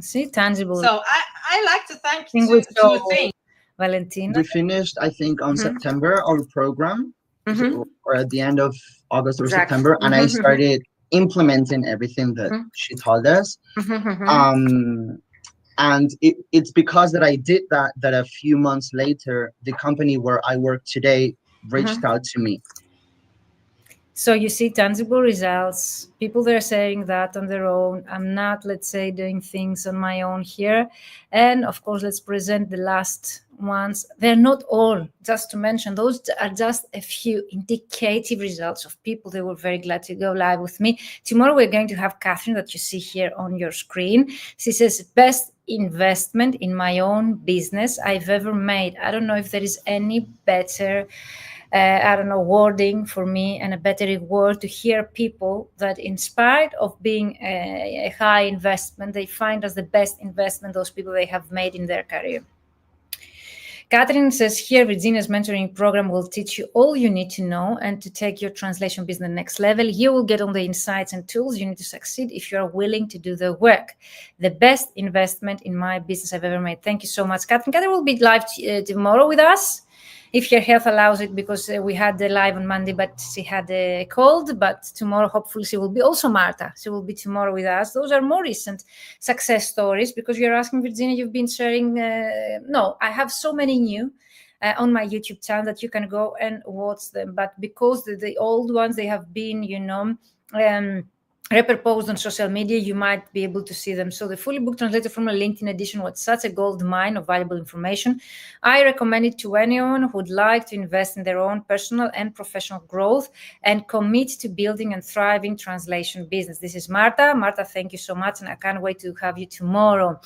A: See, tangible.
B: So I like to thank two things.
A: Valentina.
K: We finished, I think, on September our program, or at the end of August or September, and I started implementing everything that she told us. And it's because that I did that a few months later, the company where I work today reached out to me.
A: So you see tangible results. People that are saying that on their own. I'm not, let's say, doing things on my own here. And of course, let's present the last ones. They're not all, just to mention, those are just a few indicative results of people that were very glad to go live with me. Tomorrow, we're going to have Catherine, that you see here on your screen. She says, best investment in my own business I've ever made. I don't know if there is any better wording for me and a better reward to hear people that, in spite of being a high investment, they find as the best investment those people they have made in their career. Catherine says here, Virginia's mentoring program will teach you all you need to know and to take your translation business next level. You will get all the insights and tools you need to succeed if you are willing to do the work. The best investment in my business I've ever made. Thank you so much, Catherine. Catherine will be live tomorrow with us, if her health allows it, because we had the live on Monday, but she had a cold. But tomorrow, hopefully, she will be also Marta. She will be tomorrow with us. Those are more recent success stories, because you're asking, Virginia, you've been sharing. No, I have so many new on my YouTube channel that you can go and watch them. But because the old ones, they have been, repurposed on social media, you might be able to see them. So the fully booked translator formula LinkedIn edition was such a gold mine of valuable information. I recommend it to anyone who would like to invest in their own personal and professional growth and commit to building and thriving translation business. This is Marta. Marta, thank you so much, and I can't wait to have you tomorrow.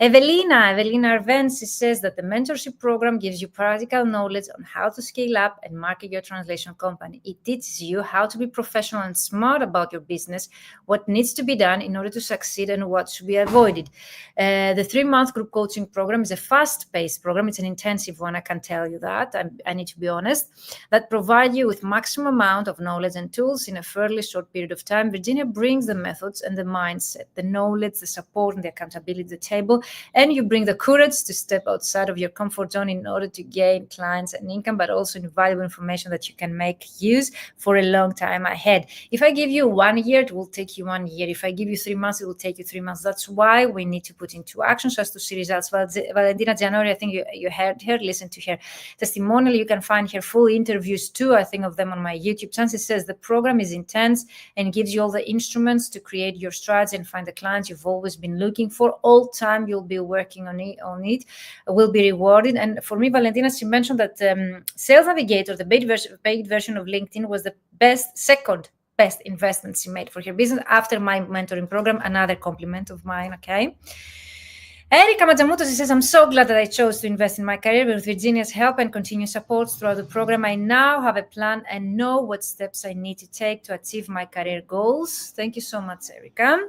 A: Evelina Arvensi says that the mentorship program gives you practical knowledge on how to scale up and market your translation company. It teaches you how to be professional and smart about your business, what needs to be done in order to succeed and what should be avoided. The 3-month group coaching program is a fast-paced program. It's an intensive one, I can tell you that. I need to be honest. That provide you with maximum amount of knowledge and tools in a fairly short period of time. Virginia brings the methods and the mindset, the knowledge, the support, and the accountability to the table, and you bring the courage to step outside of your comfort zone in order to gain clients and income, but also invaluable information that you can make use for a long time ahead. If I give you 1 year, it will take you 1 year. If I give you 3 months, it will take you 3 months. That's why we need to put into action so as to see results. Valentina Gianori, I think you heard her, listen to her testimonial. You can find her full interviews too, I think, of them on my YouTube channel. She says the program is intense and gives you all the instruments to create your strategy and find the clients you've always been looking for. All time you'll be working on it will be rewarded. And for me, Valentina, she mentioned that Sales Navigator, the paid version of LinkedIn, was the second best investment she made for her business after my mentoring program. Another compliment of mine, okay? Erika Mazamuto, she says, I'm so glad that I chose to invest in my career with Virginia's help and continued support throughout the program. I now have a plan and know what steps I need to take to achieve my career goals. Thank you so much, Erika.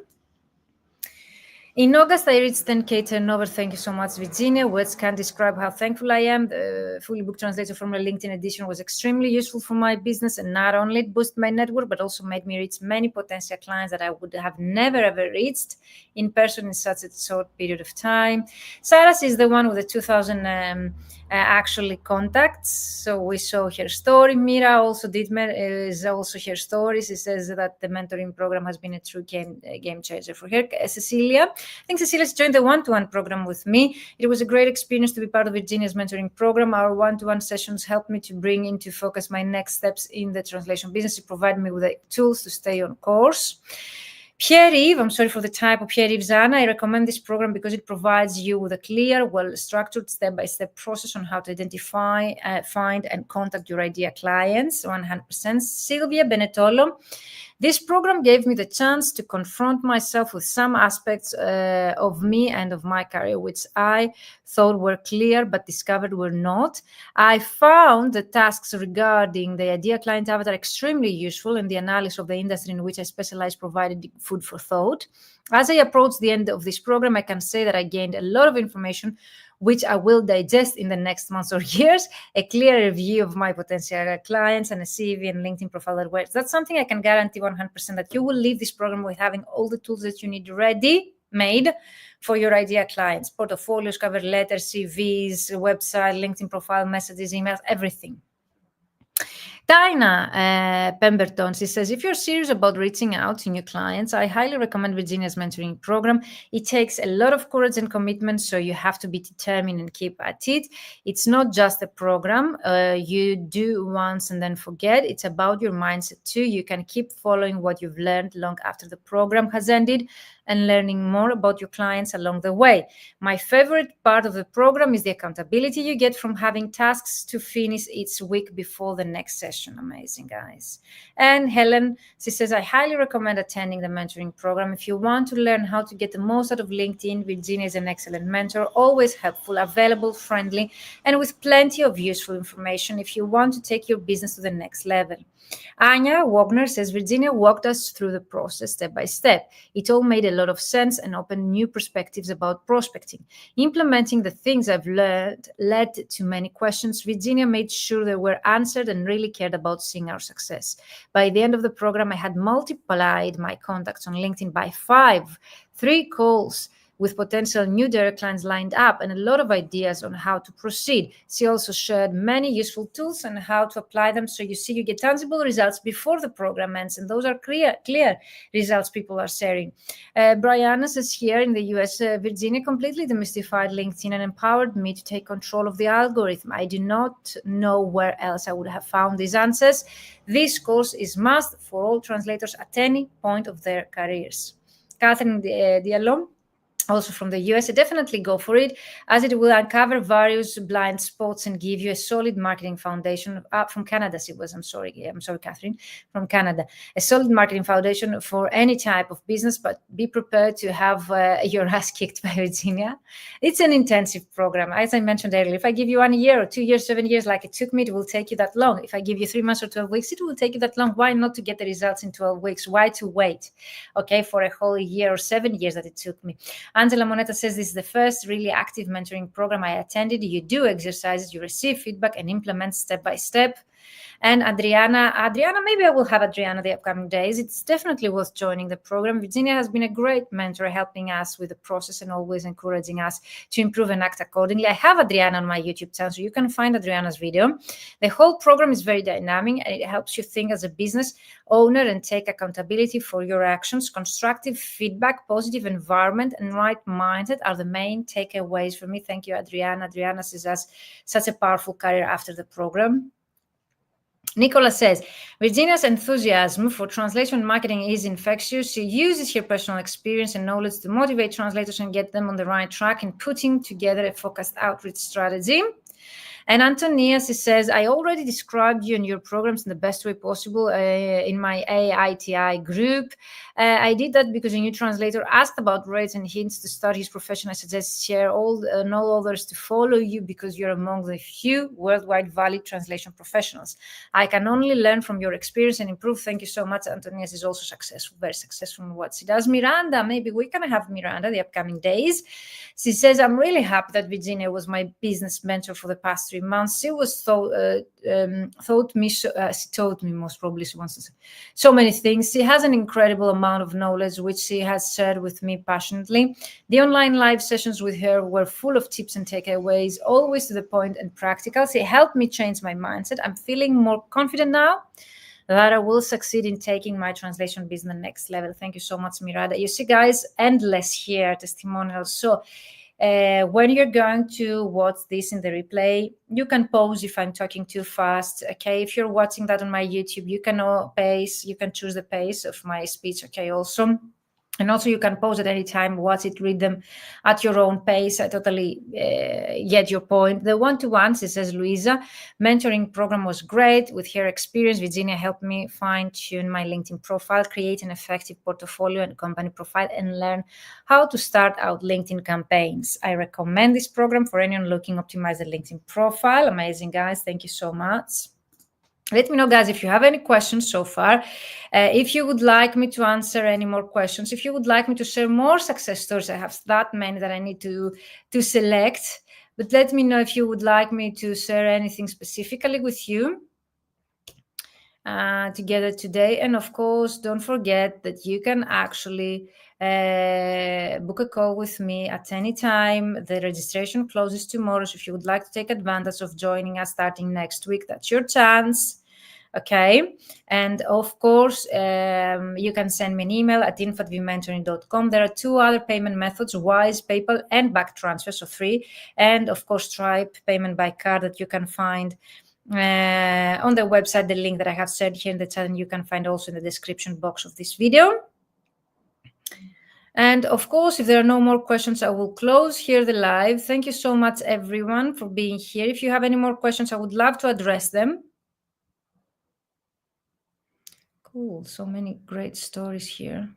A: In August, I reached 10K turnover. Thank you so much, Virginia. Words can't describe how thankful I am. The fully booked translator from the LinkedIn edition was extremely useful for my business, and not only it boosted my network, but also made me reach many potential clients that I would have never ever reached in person in such a short period of time. Sarah is the one with the 2,000 actually contacts. So we saw her story. Mira also is also her story. She says that the mentoring program has been a true game changer for her. Cecilia. I think Cecilia's joined the one-to-one program with me. It was a great experience to be part of Virginia's mentoring program. Our one-to-one sessions helped me to bring into focus my next steps in the translation business. It provided me with the tools to stay on course. Pierre-Yves, I'm sorry for the typo, Pierre-Yves Zana, I recommend this program because it provides you with a clear, well-structured, step-by-step process on how to identify, find, and contact your ideal clients, 100%. Silvia Benetolo, this program gave me the chance to confront myself with some aspects of me and of my career, which I thought were clear but discovered were not. I found the tasks regarding the ideal client avatar extremely useful, and the analysis of the industry in which I specialize provided food for thought. As I approach the end of this program, I can say that I gained a lot of information which I will digest in the next months or years, a clearer view of my potential clients and a CV and LinkedIn profile that works. That's something I can guarantee 100% that you will leave this program with having all the tools that you need ready, made for your ideal clients, portfolios, cover letters, CVs, website, LinkedIn profile, messages, emails, everything. Dinah Pemberton, she says, if you're serious about reaching out to new clients, I highly recommend Virginia's mentoring program. It takes a lot of courage and commitment, so you have to be determined and keep at it. It's not just a program you do once and then forget. It's about your mindset too. You can keep following what you've learned long after the program has ended and learning more about your clients along the way. My favorite part of the program is the accountability you get from having tasks to finish each week before the next session. Amazing, guys. And Helen, she says, I highly recommend attending the mentoring program. If you want to learn how to get the most out of LinkedIn, Virginia is an excellent mentor, always helpful, available, friendly, and with plenty of useful information if you want to take your business to the next level. Anya Wagner says, Virginia walked us through the process step by step. It all made a lot of sense and opened new perspectives about prospecting. Implementing the things I've learned led to many questions. Virginia made sure they were answered and really cared about seeing our success. By the end of the program, I had multiplied my contacts on LinkedIn by 5, 3 calls with potential new direct clients lined up and a lot of ideas on how to proceed. She also shared many useful tools and how to apply them. So you see, you get tangible results before the program ends, and those are clear results people are sharing. Brianna says here in the US, Virginia completely demystified LinkedIn and empowered me to take control of the algorithm. I do not know where else I would have found these answers. This course is must for all translators at any point of their careers. Catherine Diallo, also from the US, definitely go for it, as it will uncover various blind spots and give you a solid marketing foundation. From Canada, she was. I'm sorry, Catherine, from Canada. A solid marketing foundation for any type of business, but be prepared to have your ass kicked by Virginia. It's an intensive program. As I mentioned earlier, if I give you 1 year or 2 years, 7 years, like it took me, it will take you that long. If I give you 3 months or 12 weeks, it will take you that long. Why not to get the results in 12 weeks? Why to wait, okay, for a whole year or 7 years that it took me? Angela Moneta says this is the first really active mentoring program I attended. You do exercises, you receive feedback and implement step by step. And Adriana, maybe I will have Adriana the upcoming days. It's definitely worth joining the program. Virginia has been a great mentor, helping us with the process and always encouraging us to improve and act accordingly. I have Adriana on my YouTube channel, so you can find Adriana's video. The whole program is very dynamic, and it helps you think as a business owner and take accountability for your actions. Constructive feedback, positive environment, and right mindset are the main takeaways for me. Thank you, Adriana. Adriana says us such a powerful career after the program. Nicola says, Virginia's enthusiasm for translation marketing is infectious. She uses her personal experience and knowledge to motivate translators and get them on the right track in putting together a focused outreach strategy. And Antonia, she says, I already described you and your programs in the best way possible in my AITI group. I did that because a new translator asked about rates and hints to start his profession. I suggest share all others to follow you because you're among the few worldwide valid translation professionals. I can only learn from your experience and improve. Thank you so much. Antonia is also successful, very successful in what she does. Miranda, maybe we can have Miranda the upcoming days. She says, I'm really happy that Virginia was my business mentor for the past 3 months. She was she taught me most probably she wants to say so many things. She has an incredible amount of knowledge which she has shared with me passionately. The online live sessions with her were full of tips and takeaways, always to the point and practical. She helped me change my mindset. I'm feeling more confident now that I will succeed in taking my translation business next level. Thank you so much, Miranda. You see, guys, endless here testimonials. So when you're going to watch this in the replay, you can pause if I'm talking too fast. Okay, if you're watching that on my YouTube, you can choose the pace of my speech. Okay, also. And also you can pause at any time, watch it, read them at your own pace. I totally get your point. The one-to-ones, it says Luisa, mentoring program was great. With her experience, Virginia helped me fine-tune my LinkedIn profile, create an effective portfolio and company profile, and learn how to start out LinkedIn campaigns. I recommend this program for anyone looking to optimize the LinkedIn profile. Amazing, guys. Thank you so much. Let me know, guys, if you have any questions so far. If you would like me to answer any more questions, if you would like me to share more success stories, I have that many that I need to select. But let me know if you would like me to share anything specifically with you together today. And of course, don't forget that you can actually book a call with me at any time. The registration closes tomorrow. So if you would like to take advantage of joining us starting next week, that's your chance. Okay. And of course, you can send me an email at info@vmentoring.com. There are 2 other payment methods, Wise, PayPal, and back transfer, so free. And of course, Stripe payment by card that you can find on the website, the link that I have shared here in the chat, and you can find also in the description box of this video. And of course, if there are no more questions, I will close here the live. Thank you so much, everyone, for being here. If you have any more questions, I would love to address them. Cool, so many great stories here.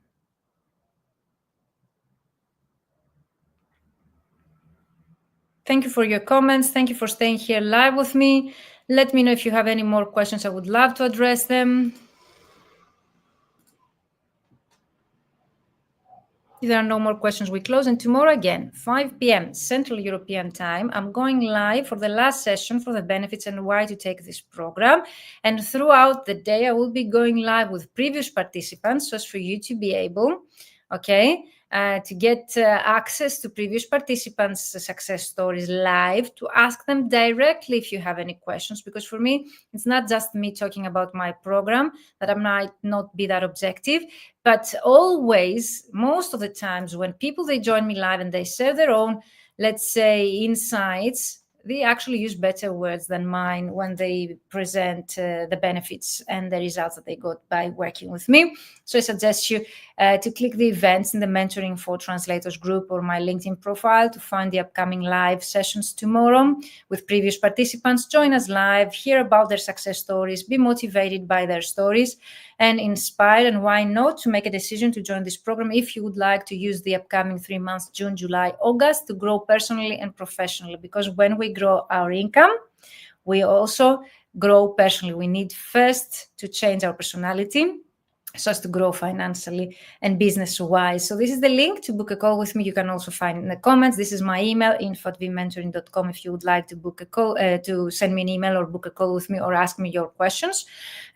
A: Thank you for your comments. Thank you for staying here live with me. Let me know if you have any more questions. I would love to address them. If there are no more questions, we close. And tomorrow again, 5 p.m. Central European Time, I'm going live for the last session for the benefits and why to take this program. And throughout the day, I will be going live with previous participants, just for you to be able, okay, to get access to previous participants' success stories live, to ask them directly if you have any questions, because for me, it's not just me talking about my program, that I might not be that objective, but always, most of the times when people, they join me live and they share their own, let's say, insights, they actually use better words than mine when they present the benefits and the results that they got by working with me. So I suggest you to click the events in the Mentoring for Translators group or my LinkedIn profile to find the upcoming live sessions tomorrow with previous participants. Join us live, hear about their success stories, be motivated by their stories and inspired, and why not to make a decision to join this program if you would like to use the upcoming 3 months, June, July, August, to grow personally and professionally. Because when we grow our income, we also grow personally. We need first to change our personality so as to grow financially and business-wise. So this is the link to book a call with me. You can also find in the comments. This is my email, info@vmentoring.com, if you would like to book a call, to send me an email or book a call with me or ask me your questions.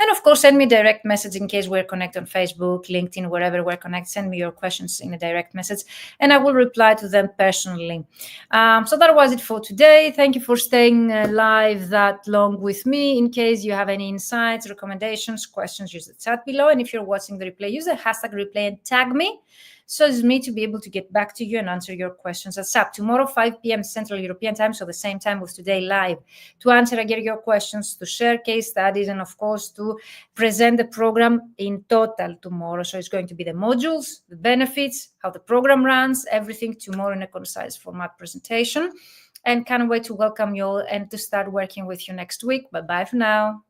A: And of course, send me a direct message in case we're connected on Facebook, LinkedIn, wherever we're connected. Send me your questions in a direct message and I will reply to them personally. So that was it for today. Thank you for staying live that long with me. In case you have any insights, recommendations, questions, use the chat below. And if you're watching the replay, use the hashtag replay and tag me so as me to be able to get back to you and answer your questions. That's up tomorrow, 5 p.m. Central European Time, so the same time with today live, to answer again your questions, to share case studies, and of course to present the program in total tomorrow. So it's going to be the modules, the benefits, how the program runs, everything tomorrow in a concise format presentation. And can't wait to welcome you all and to start working with you next week. Bye-bye for now.